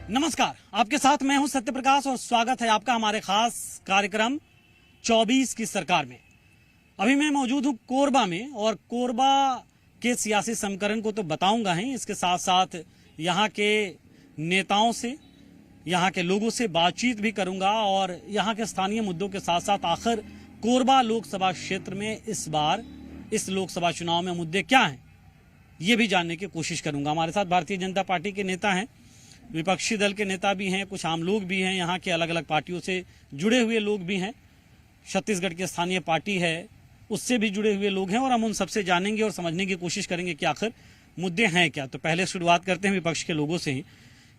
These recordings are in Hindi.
नमस्कार, आपके साथ मैं हूं सत्य प्रकाश और स्वागत है आपका हमारे खास कार्यक्रम 24 की सरकार में। अभी मैं मौजूद हूं कोरबा में और कोरबा के सियासी समीकरण को तो बताऊंगा ही, इसके साथ साथ यहां के नेताओं से, यहां के लोगों से बातचीत भी करूंगा और यहां के स्थानीय मुद्दों के साथ साथ आखिर कोरबा लोकसभा क्षेत्र में इस बार इस लोकसभा चुनाव में मुद्दे क्या हैं ये भी जानने की कोशिश करूंगा। हमारे साथ भारतीय जनता पार्टी के नेता हैं, विपक्षी दल के नेता भी हैं, कुछ आम लोग भी हैं, यहाँ के अलग अलग पार्टियों से जुड़े हुए लोग भी हैं, छत्तीसगढ़ की स्थानीय पार्टी है उससे भी जुड़े हुए लोग हैं और हम उन सबसे जानेंगे और समझने की कोशिश करेंगे कि आखिर मुद्दे हैं क्या। तो पहले शुरुआत करते हैं विपक्ष के लोगों से ही।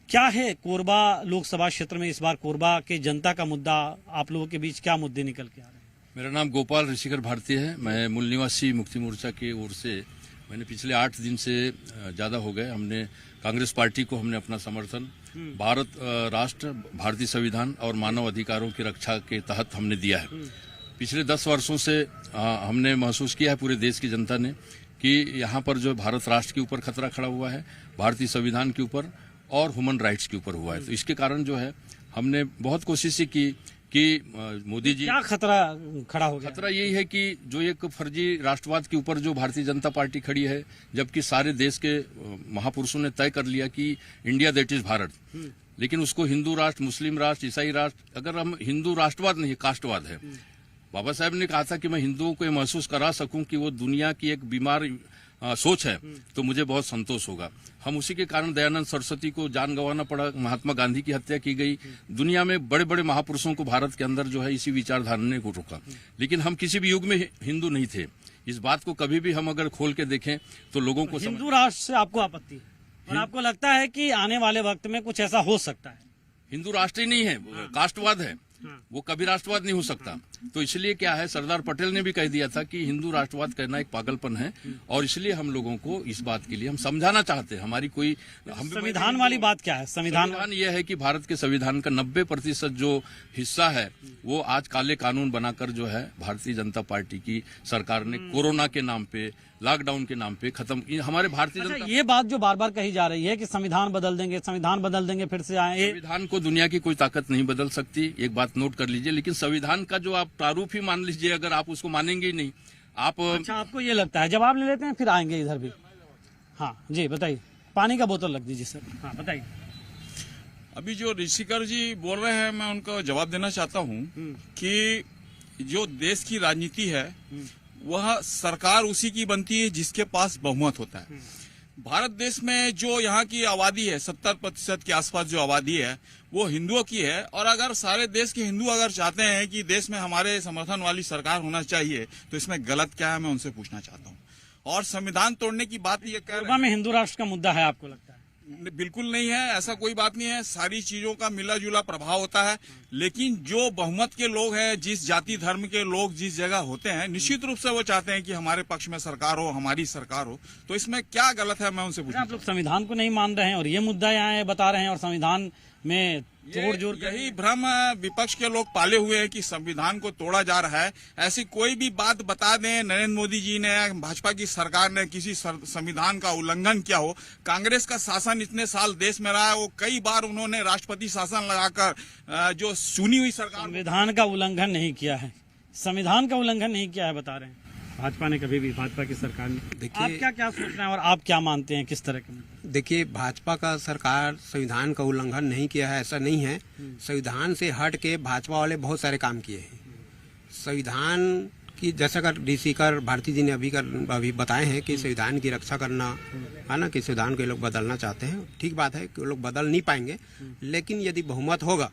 क्या है कोरबा लोकसभा क्षेत्र में इस बार कोरबा के जनता का मुद्दा, आप लोगों के बीच क्या मुद्दे निकल के आ रहे हैं? मेरा नाम गोपाल ऋषिकर भारती है। मैं मूल निवासी मुक्ति मोर्चा की ओर से मैंने पिछले 8 दिन से ज्यादा हो गए हमने कांग्रेस पार्टी को हमने अपना समर्थन भारत राष्ट्र, भारतीय संविधान और मानव अधिकारों की रक्षा के तहत हमने दिया है। पिछले 10 वर्षों से हमने महसूस किया है पूरे देश की जनता ने कि यहाँ पर जो भारत राष्ट्र के ऊपर खतरा खड़ा हुआ है, भारतीय संविधान के ऊपर और ह्यूमन राइट्स के ऊपर हुआ है। तो इसके कारण जो है हमने बहुत कोशिश की कि मोदी जी, क्या खतरा खड़ा हो गया? खतरा यही है कि जो एक फर्जी राष्ट्रवाद के ऊपर जो भारतीय जनता पार्टी खड़ी है, जबकि सारे देश के महापुरुषों ने तय कर लिया कि इंडिया दैट इज भारत, लेकिन उसको हिंदू राष्ट्र, मुस्लिम राष्ट्र, ईसाई राष्ट्र, अगर हम हिंदू राष्ट्रवाद नहीं, कास्टवाद है। बाबा साहब ने कहा था कि मैं हिंदुओं को ये महसूस करा सकूं कि वो दुनिया की एक बीमार सोच है तो मुझे बहुत संतोष होगा। हम उसी के कारण दयानंद सरस्वती को जान गंवाना पड़ा, महात्मा गांधी की हत्या की गई, दुनिया में बड़े बड़े महापुरुषों को भारत के अंदर जो है इसी विचारधारा ने को रोका। लेकिन हम किसी भी युग में हिंदू नहीं थे। इस बात को कभी भी हम अगर खोल के देखें तो लोगों को हिंदू राष्ट्र से आपको आपत्ति है और आपको लगता है कि आने वाले वक्त में कुछ ऐसा हो सकता है? हिंदू राष्ट्र ही नहीं है, कास्टवाद है, वो कभी राष्ट्रवाद नहीं हो सकता। तो इसलिए क्या है, सरदार पटेल ने भी कह दिया था कि हिंदू राष्ट्रवाद कहना एक पागलपन है और इसलिए हम लोगों को इस बात के लिए हम समझाना चाहते हैं। हमारी कोई संविधान वाली बात क्या है? संविधान यह है कि भारत के संविधान का 90% जो हिस्सा है वो आज काले कानून बनाकर जो है भारतीय जनता पार्टी की सरकार ने कोरोना के नाम पे, लॉकडाउन के नाम पे खत्म। हमारे भारतीय जनता, ये बात जो बार बार कही जा रही है कि संविधान बदल देंगे, संविधान बदल देंगे, फिर से आए, संविधान को दुनिया की कोई ताकत नहीं बदल सकती, एक बात नोट कर लीजिए। लेकिन संविधान का जो आप प्रारूप ही मान लीजिए, अगर आप उसको मानेंगे ही नहीं आप। अच्छा, आपको ये लगता है? जवाब ले लेते हैं फिर आएंगे इधर भी। हाँ जी बताइए, पानी का बोतल रख दीजिए सर। हाँ बताइए। अभी जो ऋषिकर जी बोल रहे हैं मैं उनको जवाब देना चाहता हूं कि जो देश की राजनीति है वह सरकार उसी की बनती है जिसके पास बहुमत होता है। भारत देश में जो यहाँ की आबादी है 70% के आसपास जो आबादी है वो हिंदुओं की है और अगर सारे देश के हिंदू अगर चाहते हैं कि देश में हमारे समर्थन वाली सरकार होना चाहिए तो इसमें गलत क्या है, मैं उनसे पूछना चाहता हूँ। और संविधान तोड़ने की बात ये कह रहे हैं, में हिंदू राष्ट्र का मुद्दा है आपको लगता है? बिल्कुल नहीं है, ऐसा कोई बात नहीं है। सारी चीजों का मिला जुला प्रभाव होता है, लेकिन जो बहुमत के लोग हैं, जिस जाति धर्म के लोग जिस जगह होते हैं, निश्चित रूप से वो चाहते हैं कि हमारे पक्ष में सरकार हो, हमारी सरकार हो। तो इसमें क्या गलत है, मैं उनसे पूछूं। आप लोग संविधान को नहीं मान रहे हैं और ये मुद्दा यहाँ बता रहे हैं और संविधान में तोड़ जोड़, यही भ्रम विपक्ष के लोग पाले हुए हैं कि संविधान को तोड़ा जा रहा है। ऐसी कोई भी बात बता दें, नरेंद्र मोदी जी ने, भाजपा की सरकार ने किसी संविधान का उल्लंघन किया हो। कांग्रेस का शासन इतने साल देश में रहा है, वो कई बार उन्होंने राष्ट्रपति शासन लगाकर जो चुनी हुई सरकार, संविधान का उल्लंघन नहीं किया है, संविधान का उल्लंघन नहीं किया है बता रहे हैं भाजपा ने कभी भी, भाजपा की सरकार ने। देखिए, आप क्या क्या सोच रहे हैं और आप क्या मानते हैं, किस तरह के? देखिए, भाजपा का सरकार संविधान का उल्लंघन नहीं किया है, ऐसा नहीं है। संविधान से हट के भाजपा वाले बहुत सारे काम किए हैं। संविधान की, जैसा कर ऋषिकर भारती जी ने अभी बताए हैं कि संविधान की रक्षा करना है ना, कि संविधान को ये लोग बदलना चाहते हैं। ठीक बात है कि वो लोग बदल नहीं पाएंगे, लेकिन यदि बहुमत होगा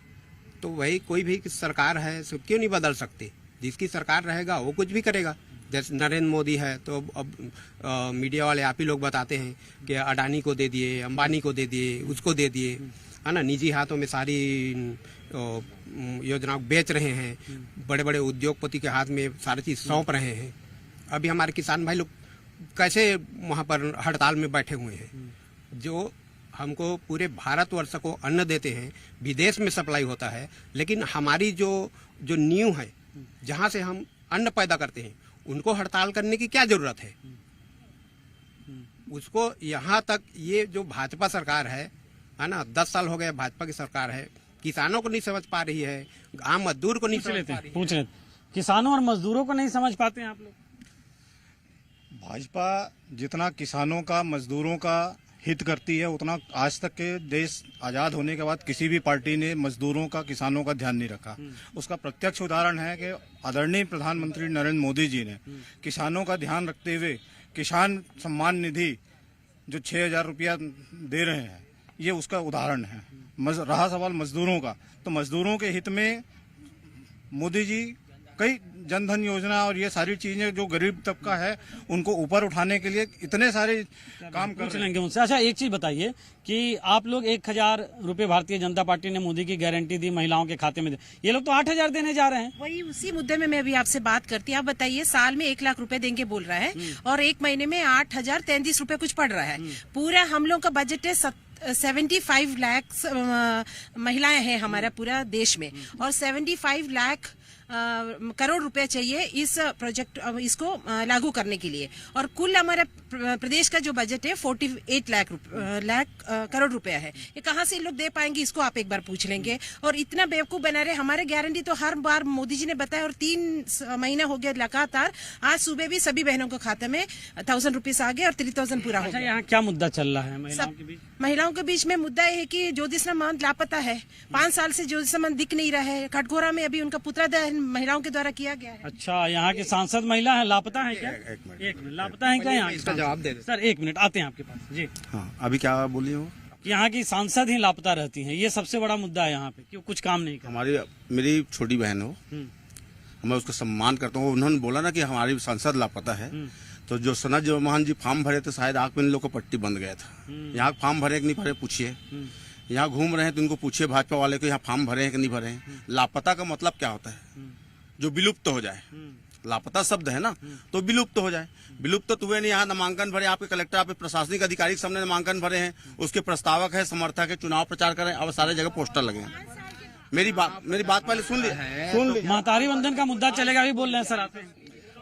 तो वही कोई भी सरकार है सो क्यों नहीं बदल सकती। जिसकी सरकार रहेगा वो कुछ भी करेगा। जैसे नरेंद्र मोदी है तो अब मीडिया वाले आप ही लोग बताते हैं कि अडानी को दे दिए, अंबानी को दे दिए, उसको दे दिए, है ना, निजी हाथों में सारी योजनाओं बेच रहे हैं, बड़े बड़े उद्योगपति के हाथ में सारी चीज सौंप रहे हैं। अभी हमारे किसान भाई लोग कैसे वहाँ पर हड़ताल में बैठे हुए हैं। जो हमको पूरे भारतवर्ष को अन्न देते हैं, विदेश में सप्लाई होता है, लेकिन हमारी जो नींव है, जहाँ से हम अन्न पैदा करते हैं, उनको हड़ताल करने की क्या जरूरत है। उसको यहाँ तक ये जो भाजपा सरकार है है ना। 10 साल हो गए भाजपा की सरकार है, किसानों को नहीं समझ पा रही है, आम मजदूर को नहीं समझ पा रही है। पूछ लेते किसानों और मजदूरों को नहीं समझ पाते हैं आप लोग? भाजपा जितना किसानों का मजदूरों का हित करती है उतना आज तक के देश आजाद होने के बाद किसी भी पार्टी ने मजदूरों का किसानों का ध्यान नहीं रखा। उसका प्रत्यक्ष उदाहरण है कि आदरणीय प्रधानमंत्री नरेंद्र मोदी जी ने किसानों का ध्यान रखते हुए किसान सम्मान निधि जो 6,000 रुपया दे रहे हैं, ये उसका उदाहरण है। रहा सवाल मजदूरों का, तो मजदूरों के हित में मोदी जी कई जनधन योजना और ये सारी चीजें जो गरीब तबका है उनको ऊपर उठाने के लिए इतने सारे काम कर पूछ रहे हैं। लेंगे उनसे। अच्छा, एक चीज बताइए कि आप लोग 1,000 रुपए भारतीय जनता पार्टी ने मोदी की गारंटी दी महिलाओं के खाते में दे, ये लोग तो 8,000 देने जा रहे हैं। वही उसी मुद्दे में मैं अभी आपसे बात करती हूँ। आप बताइए, साल में 1 लाख रुपए देंगे बोल रहा है और 1 महीने में 8,033 रुपए कुछ पड़ रहा है। पूरा हम लोग का बजट है 75 लाख महिलाएं हैं हमारा पूरा देश में, और 75 लाख करोड़ रुपए चाहिए इस प्रोजेक्ट इसको लागू करने के लिए। और कुल हमारा प्रदेश का जो बजट है 48 लाख करोड़ रुपया है। ये कहाँ से लोग दे पाएंगे, इसको आप एक बार पूछ लेंगे। और इतना बेवकूफ बना रहे, हमारे गारंटी तो हर बार मोदी जी ने बताया, और 3 महीना हो गया लगातार। आज सुबह भी सभी बहनों के खाते में 1,000 रुपीज आ गए और 3,000 पूरा हो अच्छा, गया। यहाँ क्या मुद्दा चल रहा है महिलाओं के बीच? महिलाओं के बीच में मुद्दा है कि ज्योतिषमंत लापता है। 5 साल से ज्योतिषमंत दिख नहीं रहा है। कटघोरा में अभी उनका पुत्रदान महिलाओं के द्वारा किया गया है। अच्छा, यहाँ की सांसद महिला है, लापता है क्या? एक मिनट, लापता है क्या यहाँ? इसका जवाब दे दे। सर 1 मिनट, आते हैं आपके पास जी। हाँ, अभी क्या बोली हो? यहाँ की सांसद ही लापता रहती हैं, ये सबसे बड़ा मुद्दा है यहाँ पे, क्यों कुछ काम नहीं कर। मेरी छोटी बहन हो, मैं उसका सम्मान करता हूँ। उन्होंने बोला ना कि हमारी सांसद लापता है, तो जो सनत जवान जी फॉर्म भरे थे, शायद आंख में इन लोग को पट्टी बंद गया था। यहाँ फॉर्म भरे कि नहीं भरे पूछिए, यहाँ घूम रहे हैं तो इनको पूछिए भाजपा वाले को यहाँ फॉर्म भरे हैं कि नहीं भरे हैं। लापता का मतलब क्या होता है? जो विलुप्त हो जाए। लापता शब्द है ना, तो विलुप्त हो जाए। विलुप्त तो हुए नहीं। यहाँ नामांकन भरे, आपके कलेक्टर, आपके प्रशासनिक अधिकारी के सामने नामांकन भरे हैं, उसके प्रस्तावक है, समर्थक है, चुनाव प्रचार करें, अब सारे जगह पोस्टर लगे हैं। मेरी बात पहले सुन ली। महतारी वंदन का मुद्दा चलेगा, अभी बोल रहे हैं सर, आते हैं।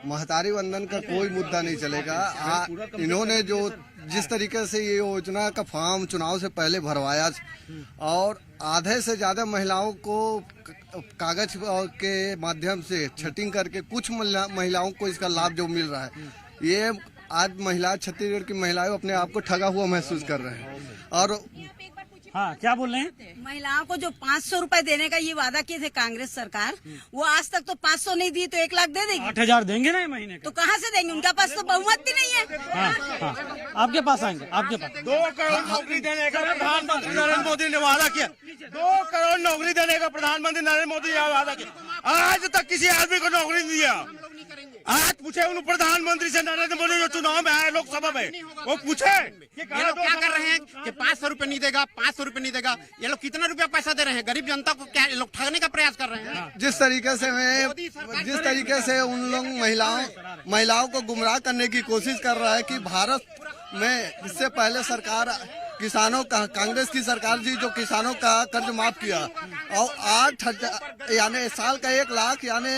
महतारी वंदन का कोई मुद्दा नहीं चलेगा। इन्होंने जो जिस तरीके से ये योजना का फॉर्म चुनाव से पहले भरवाया और आधे से ज्यादा महिलाओं को कागज के माध्यम से छटिंग करके कुछ महिलाओं को इसका लाभ जो मिल रहा है, ये आज महिला छत्तीसगढ़ की महिलाएं अपने आप को ठगा हुआ महसूस कर रहे हैं। और हाँ, क्या बोल रहे हैं? महिलाओं को जो 500 रुपए देने का ये वादा किए थे कांग्रेस सरकार, वो आज तक तो 500 नहीं दी, तो 1 लाख दे देगी। 8,000 देंगे ना महीने का? तो कहाँ से देंगे? उनका पास तो बहुमत भी नहीं है। हाँ, हाँ, आपके पास आएंगे, आपके पास। 2 करोड़ नौकरी देने का प्रधानमंत्री नरेंद्र मोदी ने वादा किया। 2 करोड़ नौकरी देने का प्रधानमंत्री नरेंद्र मोदी ने वादा किया। आज तक किसी आदमी को नौकरी नहीं दिया। आज पूछे उन प्रधानमंत्री से, नरेंद्र मोदी जो चुनाव में आए लोकसभा में, वो पूछे ये लोग क्या कर रहे हैं कि 500 रुपए नहीं देगा, 500 रुपए नहीं देगा। ये लोग कितना रुपया पैसा दे रहे हैं? गरीब जनता को क्या ये लोग ठगने का प्रयास कर रहे हैं? जिस तरीके से उन लोग महिलाओं को गुमराह करने की कोशिश कर रहा है कि भारत में इससे पहले सरकार किसानों का, कांग्रेस की सरकार जी जो किसानों का कर्ज माफ किया और 8,000 यानी साल का 1 लाख यानी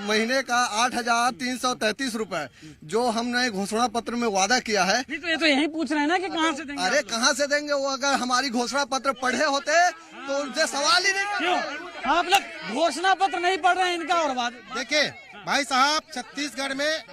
महीने का 8,333 रुपए जो हमने घोषणा पत्र में वादा किया है। तो ये तो यही पूछ रहे हैं ना कि कहाँ से देंगे? अरे कहाँ से देंगे? वो अगर हमारी घोषणा पत्र पढ़े होते तो उनसे सवाल ही नहीं। क्यों आप लोग घोषणा पत्र नहीं पढ़ रहे हैं इनका? और बात देखिए भाई साहब, छत्तीसगढ़ में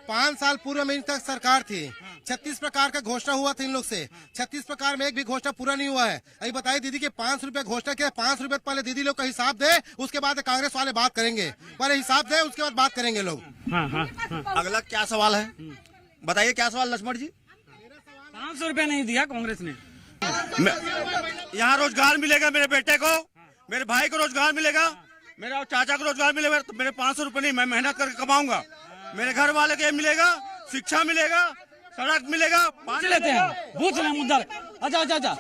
5 साल पूर्व में इनका सरकार थी। 36 प्रकार का घोषणा हुआ था इन लोग से। 36 प्रकार में एक भी घोषणा पूरा नहीं हुआ है। अभी बताइए दीदी के 500 रुपए घोषणा किया। 500 रुपए पहले दीदी लोग का हिसाब दे, उसके बाद कांग्रेस वाले बात करेंगे। पहले हिसाब दे, उसके बाद बात करेंगे लोग। अगला क्या सवाल है बताइए? क्या सवाल लक्ष्मण जी? 500 रुपए नहीं दिया कांग्रेस ने। यहाँ रोजगार मिलेगा मेरे बेटे को, मेरे भाई को रोजगार मिलेगा, मेरे चाचा को रोजगार मिलेगा, तो मेरे 500 रुपए नहीं, मैं मेहनत करके कमाऊंगा। मेरे घर वाले को मिलेगा, शिक्षा मिलेगा, सड़क मिलेगा। पूछ लेते हैं, पूछ लें मुद्दा। अच्छा,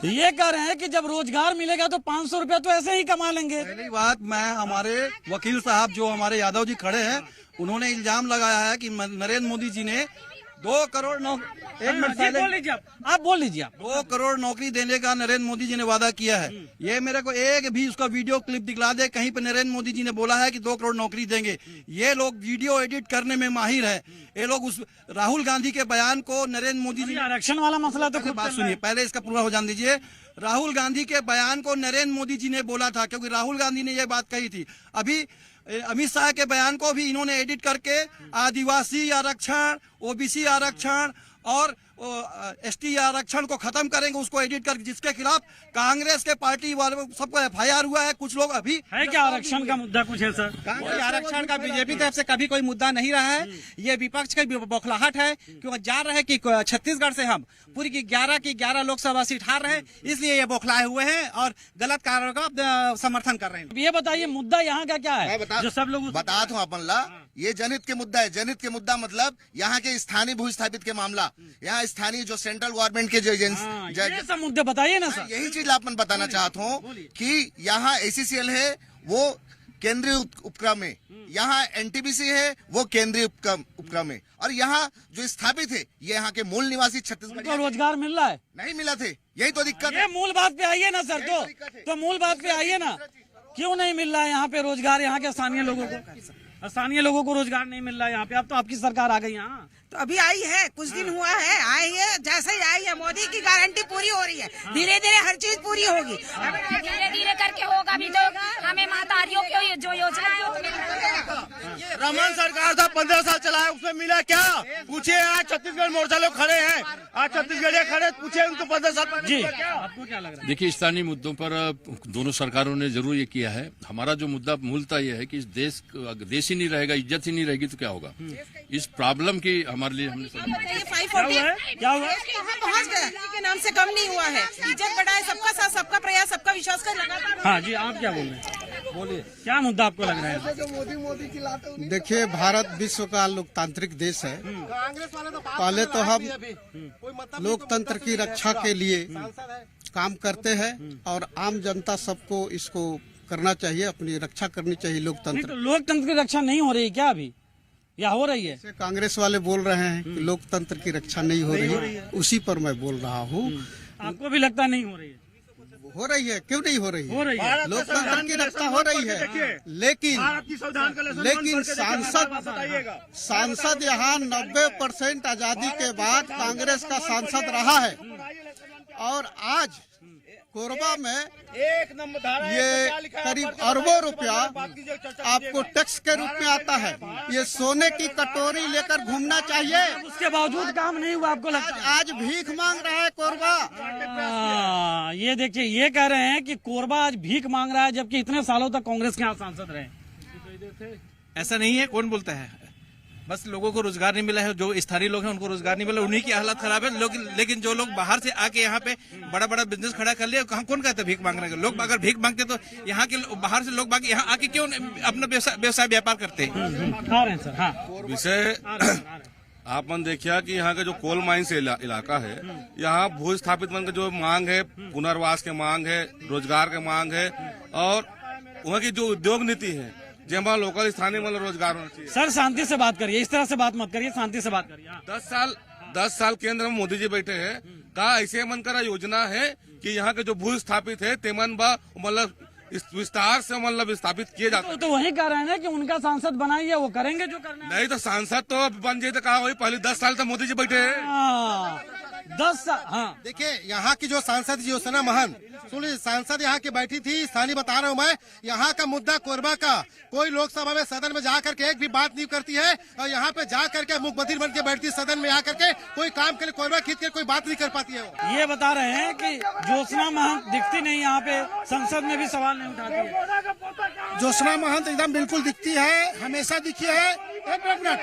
ये कह रहे हैं कि जब रोजगार मिलेगा तो 500 रुपया तो ऐसे ही कमा लेंगे। पहली बात, मैं हमारे वकील साहब जो हमारे यादव जी खड़े हैं, उन्होंने इल्जाम लगाया है कि नरेंद्र मोदी जी ने 2 करोड़ एक मिनट जी, बोल लीजिए आप बोल लीजिए आप। 2 करोड़ नौकरी देने का नरेंद्र मोदी जी ने वादा किया है। ये मेरे को एक भी उसका वीडियो क्लिप दिखला दे कहीं पे नरेंद्र मोदी जी ने बोला है कि 2 करोड़ नौकरी देंगे। ये लोग वीडियो एडिट करने में माहिर है। ये लोग उस राहुल गांधी के बयान को नरेंद्र मोदी जी आरक्षण वाला मसला तो बात सुनिए, पहले इसका पूरा हो जान दीजिए। राहुल गांधी के बयान को नरेंद्र मोदी जी ने बोला था, क्योंकि राहुल गांधी ने यह बात कही थी। अभी अमित शाह के बयान को भी इन्होंने एडिट करके आदिवासी आरक्षण, ओबीसी आरक्षण और एसटी आरक्षण को खत्म करेंगे, उसको एडिट कर, जिसके खिलाफ कांग्रेस के पार्टी वालों सबको FIR हुआ है। कुछ लोग अभी है क्या आरक्षण का मुद्दा कुछ है सर? कोई आरक्षण का बीजेपी तरफ से कभी कोई मुद्दा नहीं रहा है। ये विपक्ष की बौखलाहट है, क्योंकि जा रहे हैं कि छत्तीसगढ़ से हम पूरी की 11 लोकसभा सीट हार रहे हैं, इसलिए ये बौखलाए हुए हैं और गलत कार्यों का समर्थन कर रहे हैं। ये बताइए मुद्दा यहाँ का क्या है जो सब लोग बता दूं अपन ला, ये जनहित के मुद्दा है। जनहित के मुद्दा मतलब यहाँ के स्थानीय भूस्थापित के मामला, यहाँ स्थानीय जो सेंट्रल गवर्नमेंट के जो ये सब मुद्दे बताइए ना सर। यही चीज अपन बताना चाहता हूँ कि यहाँ ACCL है वो केंद्रीय उपक्रम में, यहाँ NTPC है वो केंद्रीय उपक्रम में, और यहाँ जो स्थापित है ये यहाँ के मूल निवासी छत्तीसगढ़ को रोजगार मिल रहा है, नहीं मिला थे। यही तो दिक्कत है। मूल बात पे आइए ना सर, तो मूल बात पे आइए ना, क्यों नहीं मिल रहा है यहाँ पे रोजगार? यहाँ के स्थानीय लोगों को रोजगार नहीं मिल रहा है यहाँ पे। अब तो आपकी सरकार आ गई यहाँ, तो अभी आई है, कुछ दिन हुआ है, आई है, जैसे ही आई है मोदी की गारंटी पूरी हो रही है। धीरे धीरे हर चीज पूरी होगी, धीरे धीरे करके होगा भी। तो हमें महतारियों की जो योजना है रमन सरकार था 15 साल चलाया, उसमें मिला क्या? पूछे आज छत्तीसगढ़ मोर्चा लोग खड़े हैं, आज छत्तीसगढ़ खड़े, पूछे उनको 15 साल जी आपको क्या लग रहा है? देखिए, स्थानीय मुद्दों पर दोनों सरकारों ने जरूर ये किया है। हमारा जो मुद्दा मूलतः ये है कि इस देश ही नहीं रहेगा, इज्जत ही नहीं रहेगी तो क्या होगा? इस प्रॉब्लम की हमारे लिए हमने क्या हुआ पहुँच गए के नाम से कम नहीं हुआ है। इज्जत बढ़ाए, सबका साथ, सबका प्रयास, सबका विश्वास कर लगातार। हाँ जी, आप क्या बोल रहे हैं? बोलिए, क्या मुद्दा आपको लग रहा है? देखिए, भारत विश्व का लोकतांत्रिक देश है। पहले तो हम लोकतंत्र की रक्षा के लिए काम करते हैं और आम जनता सबको इसको करना चाहिए, अपनी रक्षा करनी चाहिए। लोकतंत्र लोकतंत्र की रक्षा नहीं हो रही क्या अभी, या हो रही है? कांग्रेस वाले बोल रहे हैं कि लोकतंत्र की रक्षा नहीं हो रही है, उसी पर मैं बोल रहा हूँ। आपको भी लगता नहीं हो रही है? हो रही है, क्यों नहीं हो रही है? हो रही है, लोकतंत्र की रक्षा हो रही है, लेकिन सांसद यहाँ 90% आजादी के बाद कांग्रेस का सांसद रहा है, और आज कोरबा में ये करीब अरबों रुपया आपको टैक्स के रूप में आता है। ये सोने की कटोरी लेकर घूमना चाहिए, उसके बावजूद काम नहीं हुआ आपको लगता है? आज भीख मांग रहा है कोरबा। ये देखिए, ये कह रहे हैं कि कोरबा आज भीख मांग रहा है, जबकि इतने सालों तक कांग्रेस के यहाँ सांसद रहे। ऐसा नहीं है, कौन बोलता है? बस लोगों को रोजगार नहीं मिला है, जो स्थानीय लोग हैं उनको रोजगार नहीं मिला, उन्हीं की हालत खराब है। लेकिन जो लोग बाहर से आके यहाँ पे बड़ा बड़ा बिजनेस खड़ा कर लिया, कौन कहता है भीख मांग रहे हैं? लोग अगर भीख मांगते तो यहाँ के बाहर से लोग यहाँ आके क्यों अपना व्यवसाय व्यापार करते हैं? विषय आपने देखिया कि यहाँ का जो कोल माइंस इलाका है, यहाँ भू स्थापित मन का जो मांग है, पुनर्वास के मांग है, रोजगार के मांग है, और वहाँ की जो उद्योग नीति है, जहाँ लोकल स्थानीय मतलब रोजगार होना चाहिए। सर शांति से बात करिए, इस तरह से बात मत करिए, शांति से बात करिए। 10 साल केंद्र में मोदी जी बैठे हैं, का ऐसे मन करा योजना है कि यहाँ के जो भू स्थापित है तेमन बा मतलब विस्तार से मतलब स्थापित किए जाते। तो वही कह रहे हैं ना कि उनका सांसद बनाइए, वो करेंगे जो करना है। नहीं तो सांसद तो बन जाए तो कहा वही पहले 10 साल तक मोदी जी बैठे हैं। 10 साल। हाँ, देखिए, यहाँ की जो सांसद ज्योत्सना महंत, सुनिए, सांसद यहाँ की बैठी थी, स्थानीय बता रहा हूँ मैं, यहाँ का मुद्दा कोरबा का कोई लोकसभा में सदन में जा करके एक भी बात नहीं करती है, और यहाँ पे जा करके मुखबधिर बन के बैठती सदन में आकर के कोई काम के लिए कोरबा खींच के कोई बात नहीं कर पाती है। ये बता रहे हैं कि ज्योत्सना महंत दिखती नहीं यहाँ पे, संसद में भी सवाल नहीं उठाती है। ज्योत्सना महंत एकदम बिल्कुल दिखती है, हमेशा दिखी है। एक मिनट,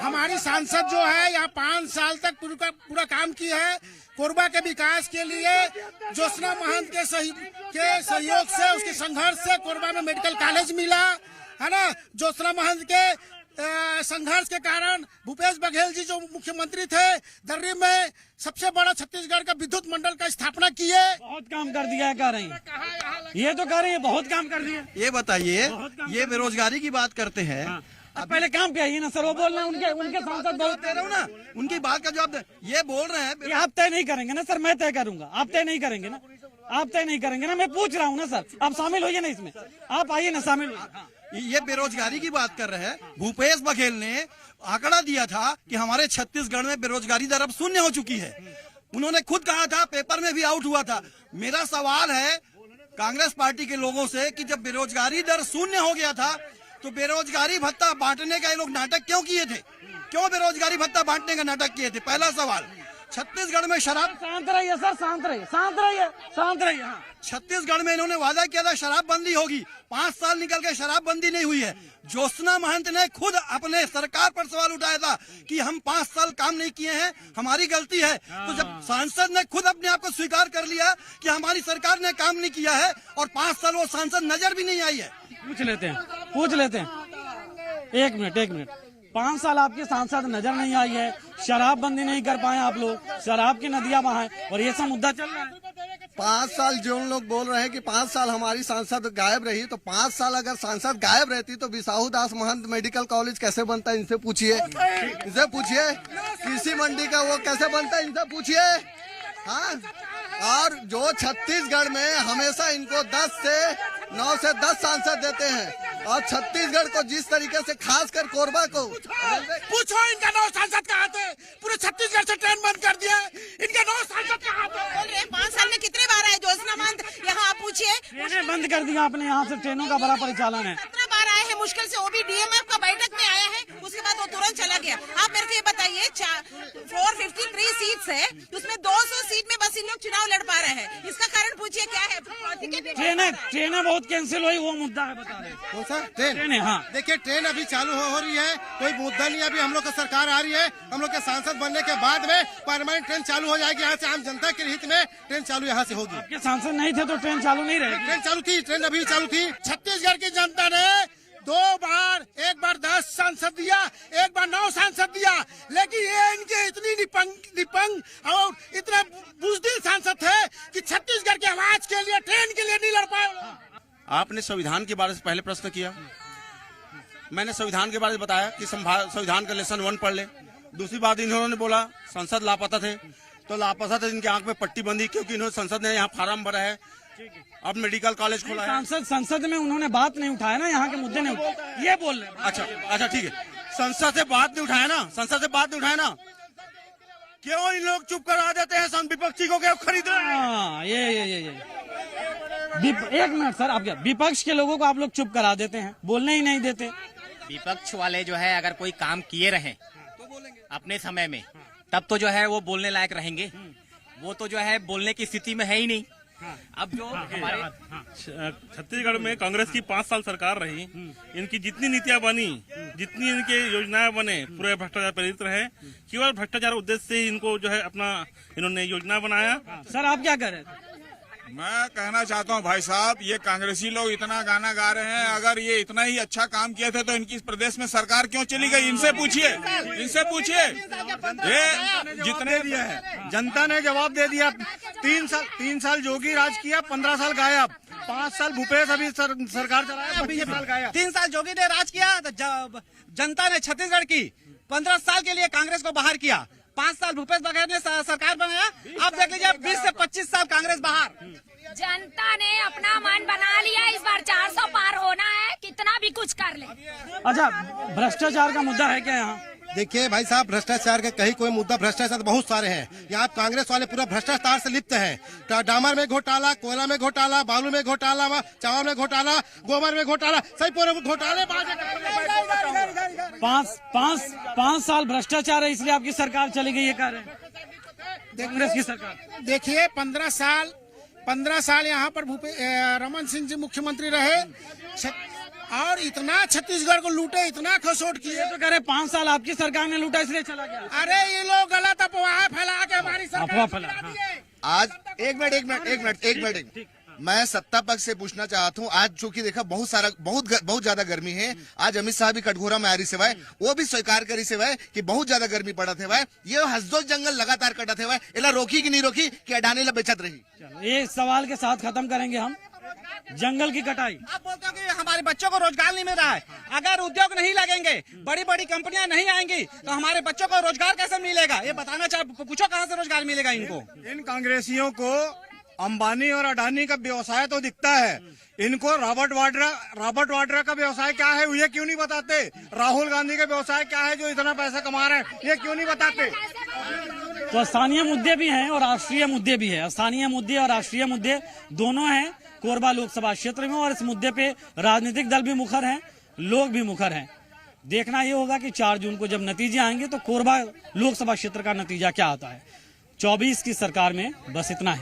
हमारी सांसद जो है यहाँ 5 साल तक पूरा काम की है कोरबा के विकास के लिए। ज्योत्सना महंत के सहयोग से, उसके संघर्ष से कोरबा में मेडिकल कॉलेज मिला है ना। ज्योत्सना महंत के संघर्ष के कारण भूपेश बघेल जी जो मुख्यमंत्री थे, दर्री में सबसे बड़ा छत्तीसगढ़ का विद्युत मंडल का स्थापना किए। बहुत काम कर दिया है, कह रही है। ये तो कह रही है बहुत काम कर दिया। ये बताइए, ये बेरोजगारी की बात करते हैं, अब पहले काम पे आइए ना सर, वो बोल रहे हैं उनके सांसद बहुत दे रहा हूँ ना, उनकी बात का जवाब दे। ये बोल रहे हैं ये आप तय नहीं करेंगे ना सर, मैं तय करूंगा, आप तय नहीं करेंगे ना, आप तय नहीं करेंगे ना, मैं पूछ रहा हूँ ना सर, आप शामिल होइए ना इसमें, आप आइए ना, शामिल होइए। ये बेरोजगारी की बात कर रहे हैं। भूपेश बघेल ने आंकड़ा दिया था कि हमारे छत्तीसगढ़ में बेरोजगारी दर अब 0 हो चुकी है। उन्होंने खुद कहा था, पेपर में भी आउट हुआ था। मेरा सवाल है कांग्रेस पार्टी के लोगों से कि जब बेरोजगारी दर 0 हो गया था तो बेरोजगारी भत्ता बांटने का ये लोग नाटक क्यों किए थे? क्यों बेरोजगारी भत्ता बांटने का नाटक किए थे? पहला सवाल। छत्तीसगढ़ में शराब, शांत रहिए सर, शांत रहिए, शांत रहिए, शांत रहिए। हाँ। छत्तीसगढ़ में इन्होंने वादा किया था शराब बंदी होगी, 5 साल निकल के शराब बंदी नहीं हुई है। ज्योत्सना महंत ने खुद अपने सरकार पर सवाल उठाया था कि हम 5 साल काम नहीं किए हैं, हमारी गलती है। तो जब सांसद ने खुद अपने आप को स्वीकार कर लिया कि हमारी सरकार ने काम नहीं किया है और 5 साल वो सांसद नजर भी नहीं आई है। पूछ लेते हैं, एक मिनट, 5 साल आपके सांसद नजर नहीं आई है, शराबबंदी नहीं कर पाए आप लोग, शराब की नदियां बहाएं और ये सब मुद्दा चल रहा है। 5 साल जो लोग बोल रहे हैं कि 5 साल हमारी सांसद गायब रही, तो 5 साल अगर सांसद गायब रहती तो बिसाहू दास महंत मेडिकल कॉलेज कैसे बनता है? इनसे पूछिए, कृषि मंडी का वो कैसे बनता है? इनसे पूछिए। हाँ, और जो छत्तीसगढ़ में हमेशा इनको 9 से 10 सांसद देते हैं और छत्तीसगढ़ को जिस तरीके से खासकर कोरबा को पूछो, इनका 9 सांसद कहाँ थे? पूरे छत्तीसगढ़ से ट्रेन बंद कर दिया, इनके 9 सांसद कहाँ थे? 5 साल में कितने बार आए ज्योत्सना महंत? यहाँ आप पूछिए। ट्रेनें बंद कर दिया आपने, यहाँ से ट्रेनों का बड़ा परिचालन है। 17 बार आए हैं मुश्किल से, वो भी डीएमएफ का बैठक में आया है, उसके बाद वो तुरंत चला गया। आप मेरे को ये बताइए, 453 सीट्स है, उसमें 200 सीट में बस इन लोग चुनाव लड़ पा रहे हैं, इसका कारण पूछिए क्या है? ट्रेनें बहुत कैंसिल हुई, वो मुद्दा है, बता रहे। कौन सा ट्रेन? हाँ, देखिए ट्रेन अभी चालू हो रही है, कोई मुद्दा नहीं। अभी हम लोग का सरकार आ रही है, हम लोग के सांसद बनने के बाद में परमानेंट ट्रेन चालू हो जाएगी। यहाँ से आम जनता के हित में ट्रेन चालू यहाँ से होगी। आपके सांसद नहीं थे तो ट्रेन चालू नहीं रहेगी? ट्रेन चालू थी, ट्रेन अभी चालू थी। छत्तीसगढ़ की जनता ने 2 बार, एक बार 10 सांसद दिया, एक बार 9 सांसद दिया, लेकिन ये इनके इतनी निपंग और इतना बुजदिल सांसद थे कि छत्तीसगढ़ की आवाज के लिए, ट्रेन के लिए नहीं लड़ पाए। आपने संविधान के बारे में पहले प्रश्न किया, मैंने संविधान के बारे में बताया कि संविधान का लेसन 1 पढ़ ले। दूसरी बात इन्होंने बोला संसद लापता थे, तो लापता थे इनके आंख में पट्टी बंदी क्योंकि इन्होंने संसद ने यहाँ फार्म भरा है, अब मेडिकल कॉलेज खोला है। संसद में उन्होंने बात नहीं उठाया ना, यहाँ के मुद्दे नहीं उठाए, ये बोल रहे। अच्छा ठीक है, संसद से बात नहीं उठाया ना, क्यों इन लोग चुप करा देते हैं? विपक्षी को क्या खरीद रहे हैं? ये एक मिनट सर, आप क्या विपक्ष के लोगों को आप लोग चुप करा देते हैं, बोलने ही नहीं देते? विपक्ष वाले जो है अगर कोई काम किए रहे अपने समय में, तब तो जो है वो बोलने लायक रहेंगे। वो तो जो है बोलने की स्थिति में है ही नहीं। अब जो हमारे छत्तीसगढ़ में कांग्रेस की 5 साल सरकार रही, इनकी जितनी नीतियां बनी, जितनी इनके योजनाएं बने, पूरे भ्रष्टाचार प्रेरित रहे। केवल भ्रष्टाचार उद्देश्य से इनको जो है अपना इन्होंने योजना बनाया। सर आप क्या कर रहे थे? मैं कहना चाहता हूं भाई साहब, ये कांग्रेसी लोग इतना गाना गा रहे हैं, अगर ये इतना ही अच्छा काम किए थे तो इनकी इस प्रदेश में सरकार क्यों चली गई? इनसे पूछिए। ये जितने दिया है जनता ने जवाब दे दिया। 3 साल जोगी राज किया, 15 साल गायब। 5 साल भूपेश अभी सरकार चलाया, 25 साल गायब। 3 साल जोगी ने राज किया तो जनता ने छत्तीसगढ़ की 15 साल के लिए कांग्रेस को बाहर किया। 5 साल भूपेश बघेल ने सरकार बनाया, अब देख लीजिए 20 से 25 साल कांग्रेस बाहर। जनता ने अपना मन बना लिया, इस बार 400 पार होना है, कितना भी कुछ कर ले। अच्छा, भ्रष्टाचार का मुद्दा है क्या यहाँ? देखिए भाई साहब, भ्रष्टाचार के कहीं कोई मुद्दा, भ्रष्टाचार बहुत सारे हैं। यहाँ कांग्रेस वाले पूरा भ्रष्टाचार से लिप्त हैं। डामर में घोटाला, कोयला में घोटाला, बालू में घोटाला, चावल में घोटाला, गोबर में घोटाला, सही पूरे घोटाले। 5 साल भ्रष्टाचार है, इसलिए आपकी सरकार चली गई, ये कह रहे हैं कांग्रेस की सरकार। देखिए 15 साल यहाँ पर रमन सिंह जी मुख्यमंत्री रहे और इतना छत्तीसगढ़ को लूटे, इतना खसोट किए। तो कह रहे 5 साल आपकी सरकार ने लूटा इसलिए चला गया। अरे ये लोग गलत अफवाह फैला के हमारी सरकार फैला। आज एक मिनट मैं सत्ता पक्ष से पूछना चाहता हूँ। आज चूंकि देखा बहुत ज्यादा गर्मी है, आज अमित शाह भी कटघोरा में आ रही सेवाएं, वो भी स्वीकार करी सेवाएं कि बहुत ज्यादा गर्मी पड़ा थे भाई। ये हसदो जंगल लगातार कटा थे भाई, इला रोकी कि नहीं रोकी कि अडानी ला बेचत रही? ये सवाल के साथ खत्म करेंगे हम। जंगल की कटाई, आप बोलते हो कि हमारे बच्चों को रोजगार नहीं मिल रहा है। अगर उद्योग नहीं लगेंगे, बड़ी बड़ी कंपनियां नहीं आएंगी तो हमारे बच्चों को रोजगार कैसे मिलेगा? ये बताना पूछो कहाँ से रोजगार मिलेगा इनको। इन कांग्रेसियों को अंबानी और अडानी का व्यवसाय तो दिखता है, इनको रॉबर्ट वाड्रा का व्यवसाय क्या है ये क्यों नहीं बताते? राहुल गांधी का व्यवसाय क्या है जो इतना पैसा कमा रहे हैं ये क्यों नहीं बताते? तो स्थानीय मुद्दे भी हैं और राष्ट्रीय मुद्दे भी हैं। स्थानीय मुद्दे और राष्ट्रीय मुद्दे दोनों हैं कोरबा लोकसभा क्षेत्र में, और इस मुद्दे पे राजनीतिक दल भी मुखर हैं, लोग भी मुखर हैं। देखना ये होगा कि 4 जून को जब नतीजे आएंगे तो कोरबा लोकसभा क्षेत्र का नतीजा क्या आता है। 24 की सरकार में बस इतना है।